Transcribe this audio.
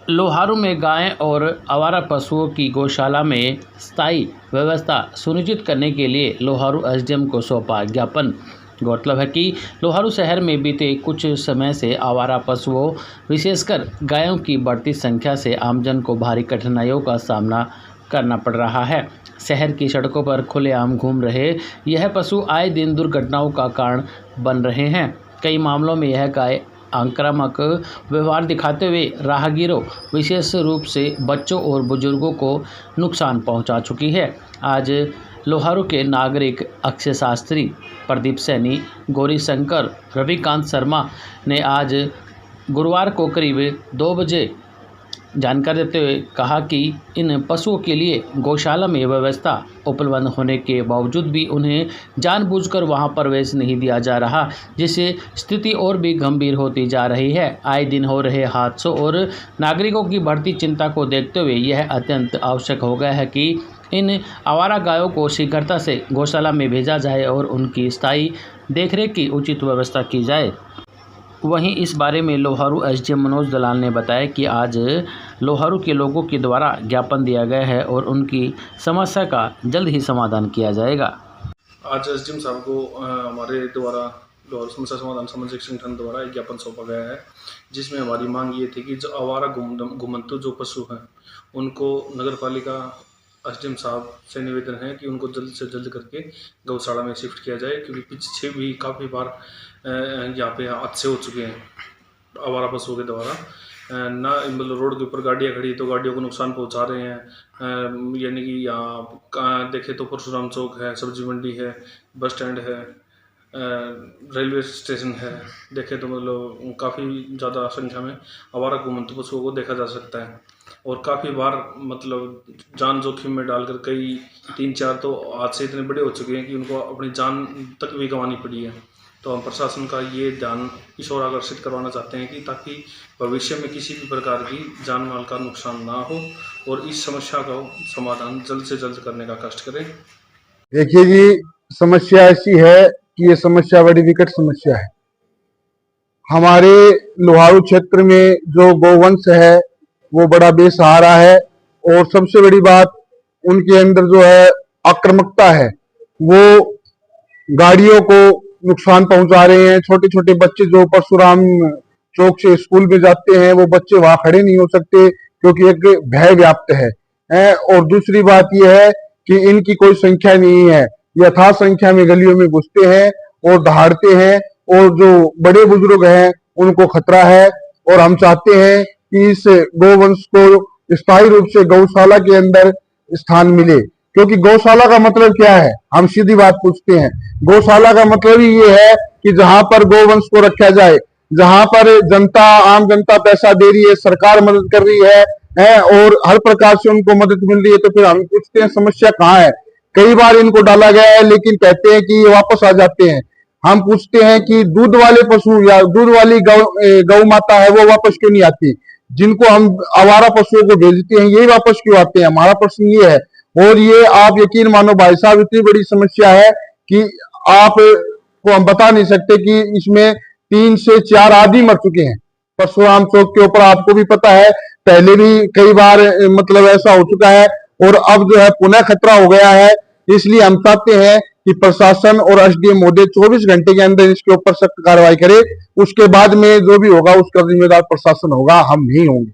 लोहारू में गायें और आवारा पशुओं की गौशाला में स्थायी व्यवस्था सुनिश्चित करने के लिए लोहारू एसडीएम को सौंपा ज्ञापन। गौरतलब है कि लोहारू शहर में बीते कुछ समय से आवारा पशुओं विशेषकर गायों की बढ़ती संख्या से आमजन को भारी कठिनाइयों का सामना करना पड़ रहा है। शहर की सड़कों पर खुलेआम घूम रहे यह पशु आए दिन दुर्घटनाओं का कारण बन रहे हैं। कई मामलों में यह गाय आक्रामक व्यवहार दिखाते हुए राहगीरों विशेष रूप से बच्चों और बुजुर्गों को नुकसान पहुंचा चुकी है। आज लोहारू के नागरिक अक्षय शास्त्री, प्रदीप सैनी, गौरी शंकर, रविकांत शर्मा ने आज गुरुवार को करीब 2 बजे जानकारी देते हुए कहा कि इन पशुओं के लिए गौशाला में व्यवस्था उपलब्ध होने के बावजूद भी उन्हें जानबूझकर वहां प्रवेश नहीं दिया जा रहा, जिससे स्थिति और भी गंभीर होती जा रही है। आए दिन हो रहे हादसों और नागरिकों की बढ़ती चिंता को देखते हुए यह अत्यंत आवश्यक हो गया है कि इन आवारा गायों को शीघ्रता से गौशाला में भेजा जाए और उनकी स्थायी देखरेख की उचित व्यवस्था की जाए। वहीं इस बारे में लोहारू एसडीएम मनोज दलाल ने बताया कि आज लोहारू के लोगों के द्वारा ज्ञापन दिया गया है और उनकी समस्या का जल्द ही समाधान किया जाएगा। आज एसडीएम साहब को हमारे द्वारा लोहारू समस्या समाधान सामाजिक संगठन द्वारा एक ज्ञापन सौंपा गया है, जिसमें हमारी मांग ये थी कि जो आवारा घुमंतु जो पशु हैं उनको नगर पालिका एसडीएम साहब से निवेदन है कि उनको जल्द से जल्द करके गौशाला में शिफ्ट किया जाए, क्योंकि पीछे भी काफ़ी बार यहाँ पे हादसे हो चुके हैं आवारा पशुओं के द्वारा। ना मतलब रोड के ऊपर गाड़ियाँ खड़ी तो गाड़ियों को नुकसान पहुँचा रहे हैं, यानी कि यहाँ देखे तो परशुराम चौक है, सब्जी मंडी है, बस स्टैंड है, रेलवे स्टेशन है, देखे तो मतलब काफ़ी ज़्यादा संख्या में आवारा घुमंतु पशुओं को देखा जा सकता है। और काफ़ी बार मतलब जान जोखिम में डालकर कई 3-4 तो हादसे इतने बड़े हो चुके हैं कि उनको अपनी जान तक भी गंवानी पड़ी है। तो हम प्रशासन का ये ध्यान इस ओर आकर्षित करवाना चाहते हैं कि ताकि भविष्य में किसी भी प्रकार की जान माल का नुकसान ना हो और इस समस्या का समाधान जल्द से जल्द करने का कष्ट करें। देखिए जी, समस्या ऐसी है कि ये समस्या बड़ी विकट समस्या है। हमारे लोहारू क्षेत्र में जो गौवंश है वो बड़ा बेसहारा है और सबसे बड़ी बात उनके अंदर जो है आक्रामकता है, वो गाड़ियों को नुकसान पहुंचा रहे हैं। छोटे छोटे बच्चे जो परशुराम चौक से स्कूल में जाते हैं वो बच्चे वहां खड़े नहीं हो सकते क्योंकि एक भय व्याप्त है। और दूसरी बात यह है कि इनकी कोई संख्या नहीं है, यथा संख्या में गलियों में घुसते हैं और दहाड़ते हैं और जो बड़े बुजुर्ग हैं उनको खतरा है। और हम चाहते हैं कि इस गौवंश को स्थायी रूप से गौशाला के अंदर स्थान मिले, क्योंकि गौशाला का मतलब क्या है, हम सीधी बात पूछते हैं। गौशाला का मतलब ही ये है कि जहां पर गौवंश को रखा जाए, जहां पर जनता, आम जनता पैसा दे रही है, सरकार मदद कर रही है और हर प्रकार से उनको मदद मिल रही है, तो फिर हम पूछते हैं समस्या कहाँ है। कई बार इनको डाला गया है लेकिन कहते हैं कि ये वापस आ जाते हैं। हम पूछते हैं कि दूध वाले पशु या दूध वाली गौ माता है वो वापस क्यों नहीं आती, जिनको हम आवारा पशुओं को भेजते हैं यही वापस क्यों आते हैं। हमारा प्रश्न ये है। और ये आप यकीन मानो भाई साहब, इतनी बड़ी समस्या है कि आप को हम बता नहीं सकते कि इसमें 3 से 4 आदमी मर चुके हैं परशुराम चौक के ऊपर। आपको भी पता है पहले भी कई बार मतलब ऐसा हो चुका है और अब जो है पुनः खतरा हो गया है। इसलिए हम चाहते हैं कि प्रशासन और एसडीएम महोदय 24 घंटे के अंदर इसके ऊपर सख्त कार्रवाई करे। उसके बाद में जो भी होगा उसका जिम्मेदार प्रशासन होगा, हम नहीं होंगे।